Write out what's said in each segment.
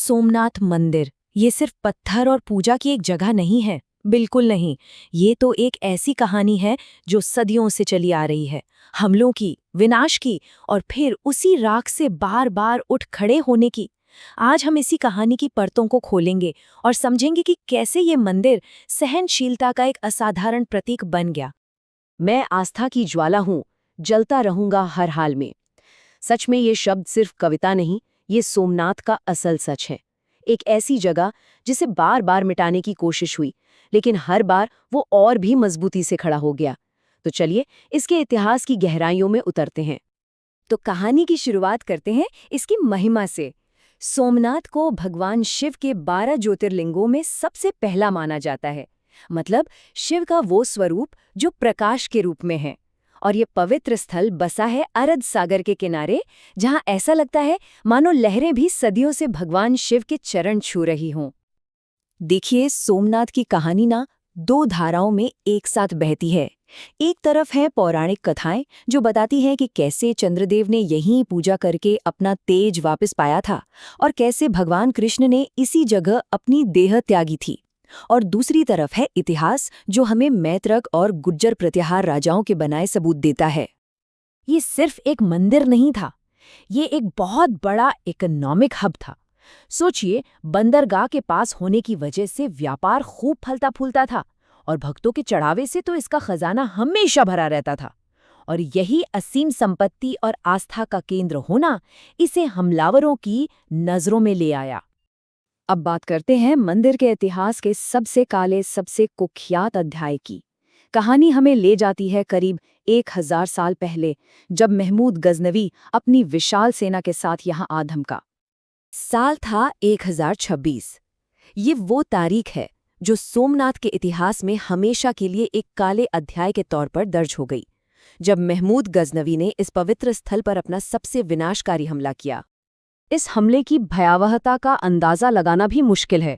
सोमनाथ मंदिर ये सिर्फ पत्थर और पूजा की एक जगह नहीं है, बिल्कुल नहीं। ये तो एक ऐसी कहानी है जो सदियों से चली आ रही है, हमलों की, विनाश की और फिर उसी राख से बार बार उठ खड़े होने की। आज हम इसी कहानी की परतों को खोलेंगे और समझेंगे कि कैसे ये मंदिर सहनशीलता का एक असाधारण प्रतीक बन गया। मैं आस्था की ज्वाला हूँ, जलता रहूंगा हर हाल में। सच में ये शब्द सिर्फ कविता नहीं, ये सोमनाथ का असल सच है। एक ऐसी जगह जिसे बार बार मिटाने की कोशिश हुई, लेकिन हर बार वो और भी मजबूती से खड़ा हो गया। तो चलिए इसके इतिहास की गहराइयों में उतरते हैं। तो कहानी की शुरुआत करते हैं इसकी महिमा से। सोमनाथ को भगवान शिव के 12 ज्योतिर्लिंगों में सबसे पहला माना जाता है। मतलब शिव का वो स्वरूप जो प्रकाश के रूप में है। और ये पवित्र स्थल बसा है अरब सागर के किनारे, जहां ऐसा लगता है मानो लहरें भी सदियों से भगवान शिव के चरण छू रही हों। देखिए, सोमनाथ की कहानी ना दो धाराओं में एक साथ बहती है। एक तरफ है पौराणिक कथाएं जो बताती हैं कि कैसे चंद्रदेव ने यहीं पूजा करके अपना तेज वापस पाया था और कैसे भगवान कृष्ण ने इसी जगह अपनी देह त्यागी थी। और दूसरी तरफ है इतिहास जो हमें मैत्रक और गुज्जर प्रतिहार राजाओं के बनाए सबूत देता है। ये सिर्फ एक मंदिर नहीं था, ये एक बहुत बड़ा इकोनॉमिक हब था। सोचिए, बंदरगाह के पास होने की वजह से व्यापार खूब फलता फूलता था और भक्तों के चढ़ावे से तो इसका खजाना हमेशा भरा रहता था। और यही असीम संपत्ति और आस्था का केंद्र होना इसे हमलावरों की नजरों में ले आया। अब बात करते हैं मंदिर के इतिहास के सबसे काले, सबसे कुख्यात अध्याय की। कहानी हमें ले जाती है करीब 1000 साल पहले, जब महमूद गजनवी अपनी विशाल सेना के साथ यहाँ आ धमका। साल था 1026। ये वो तारीख है जो सोमनाथ के इतिहास में हमेशा के लिए एक काले अध्याय के तौर पर दर्ज हो गई, जब महमूद गजनवी ने इस पवित्र स्थल पर अपना सबसे विनाशकारी हमला किया। इस हमले की भयावहता का अंदाजा लगाना भी मुश्किल है।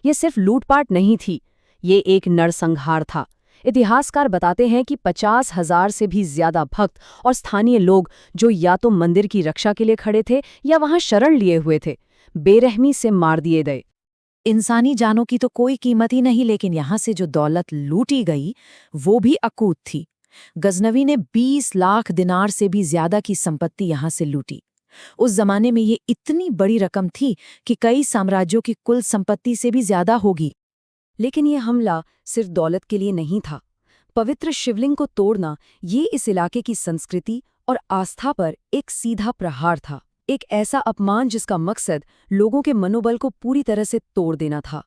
ये सिर्फ लूटपाट नहीं थी, ये एक नरसंहार था। इतिहासकार बताते हैं कि 50,000 से भी ज्यादा भक्त और स्थानीय लोग, जो या तो मंदिर की रक्षा के लिए खड़े थे या वहां शरण लिए हुए थे, बेरहमी से मार दिए गए। इंसानी जानों की तो कोई कीमत ही नहीं, लेकिन यहाँ से जो दौलत लूटी गई वो भी अकूत थी। गजनवी ने 20 लाख दिनार से भी ज्यादा की संपत्ति यहाँ से लूटी। उस जमाने में ये इतनी बड़ी रकम थी कि कई साम्राज्यों की कुल संपत्ति से भी ज्यादा होगी। लेकिन ये हमला सिर्फ दौलत के लिए नहीं था। पवित्र शिवलिंग को तोड़ना ये इस इलाके की संस्कृति और आस्था पर एक सीधा प्रहार था, एक ऐसा अपमान जिसका मकसद लोगों के मनोबल को पूरी तरह से तोड़ देना था।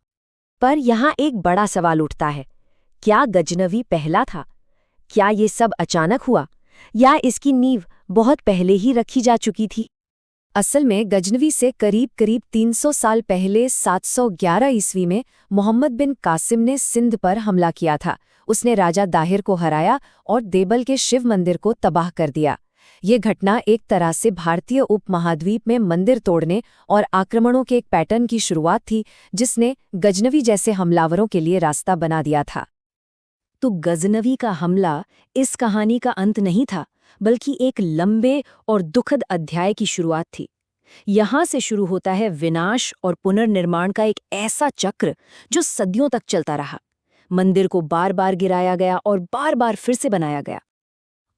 पर यहाँ एक बड़ा सवाल उठता है, क्या गजनवी पहला था? क्या ये सब अचानक हुआ या इसकी नींव बहुत पहले ही रखी जा चुकी थी? असल में गजनवी से करीब 300 साल पहले 711 ईस्वी में मोहम्मद बिन कासिम ने सिंध पर हमला किया था। उसने राजा दाहिर को हराया और देबल के शिव मंदिर को तबाह कर दिया। ये घटना एक तरह से भारतीय उपमहाद्वीप में मंदिर तोड़ने और आक्रमणों के एक पैटर्न की शुरुआत थी, जिसने गजनवी जैसे हमलावरों के लिए रास्ता बना दिया था। तो गजनवी का हमला इस कहानी का अंत नहीं था, बल्कि एक लंबे और दुखद अध्याय की शुरुआत थी। यहाँ से शुरू होता है विनाश और पुनर्निर्माण का एक ऐसा चक्र जो सदियों तक चलता रहा। मंदिर को बार बार गिराया गया और बार बार फिर से बनाया गया।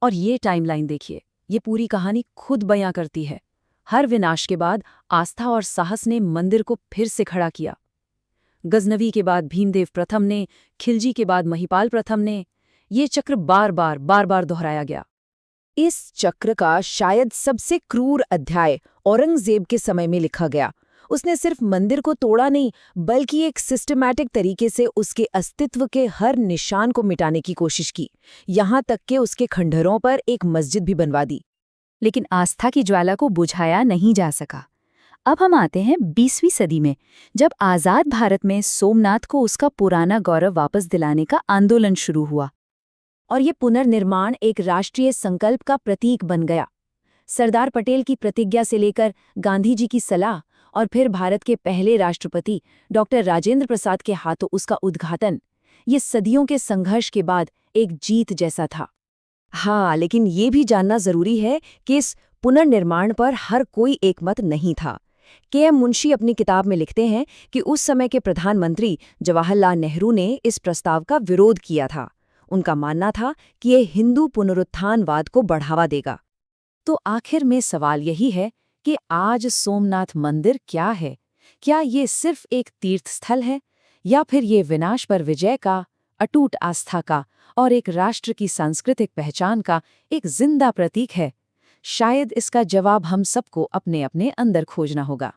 और ये टाइमलाइन देखिए, ये पूरी कहानी खुद बयां करती है। हर विनाश के बाद आस्था और साहस ने मंदिर को फिर से खड़ा किया। गजनवी के बाद भीमदेव प्रथम ने, खिलजी के बाद महिपाल प्रथम ने, ये चक्र बार बार दोहराया गया। इस चक्र का शायद सबसे क्रूर अध्याय औरंगजेब के समय में लिखा गया। उसने सिर्फ मंदिर को तोड़ा नहीं, बल्कि एक सिस्टमैटिक तरीके से उसके अस्तित्व के हर निशान को मिटाने की कोशिश की, यहाँ तक कि उसके खंडहरों पर एक मस्जिद भी बनवा दी। लेकिन आस्था की ज्वाला को बुझाया नहीं जा सका। अब हम आते हैं 20वीं सदी में, जब आज़ाद भारत में सोमनाथ को उसका पुराना गौरव वापस दिलाने का आंदोलन शुरू हुआ। और ये पुनर्निर्माण एक राष्ट्रीय संकल्प का प्रतीक बन गया। सरदार पटेल की प्रतिज्ञा से लेकर गांधी जी की सलाह और फिर भारत के पहले राष्ट्रपति डॉक्टर राजेंद्र प्रसाद के हाथों उसका उद्घाटन, ये सदियों के संघर्ष के बाद एक जीत जैसा था। हाँ, लेकिन ये भी जानना जरूरी है कि इस पुनर्निर्माण पर हर कोई एकमत नहीं था। के.एम. मुंशी अपनी किताब में लिखते हैं कि उस समय के प्रधानमंत्री जवाहरलाल नेहरू ने इस प्रस्ताव का विरोध किया था। उनका मानना था कि ये हिंदू पुनरुत्थानवाद को बढ़ावा देगा। तो आखिर में सवाल यही है कि आज सोमनाथ मंदिर क्या है? क्या ये सिर्फ एक तीर्थ स्थल है, या फिर ये विनाश पर विजय का, अटूट आस्था का और एक राष्ट्र की सांस्कृतिक पहचान का एक जिंदा प्रतीक है? शायद इसका जवाब हम सबको अपने अपने अंदर खोजना होगा।